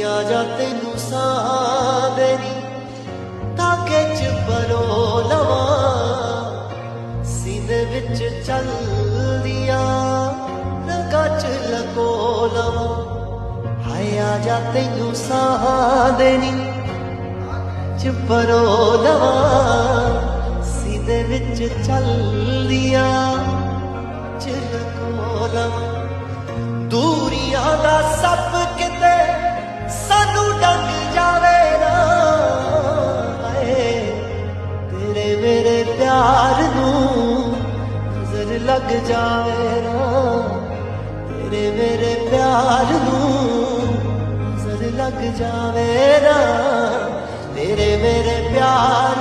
आजा तेनू सावेरी धागे च परो लवा सीने विच चल दिया रंगा च लगो लवा हाय आजा तेनू सावेरी च परो लवा सीने विच चल दिया च लगो लवा दूरियां दा सब किते सानू डंग जावे ना तेरे मेरे प्यार नू नजर लग जावे ना तेरे मेरे प्यार नू नजर लग जावे ना तेरे मेरे प्यार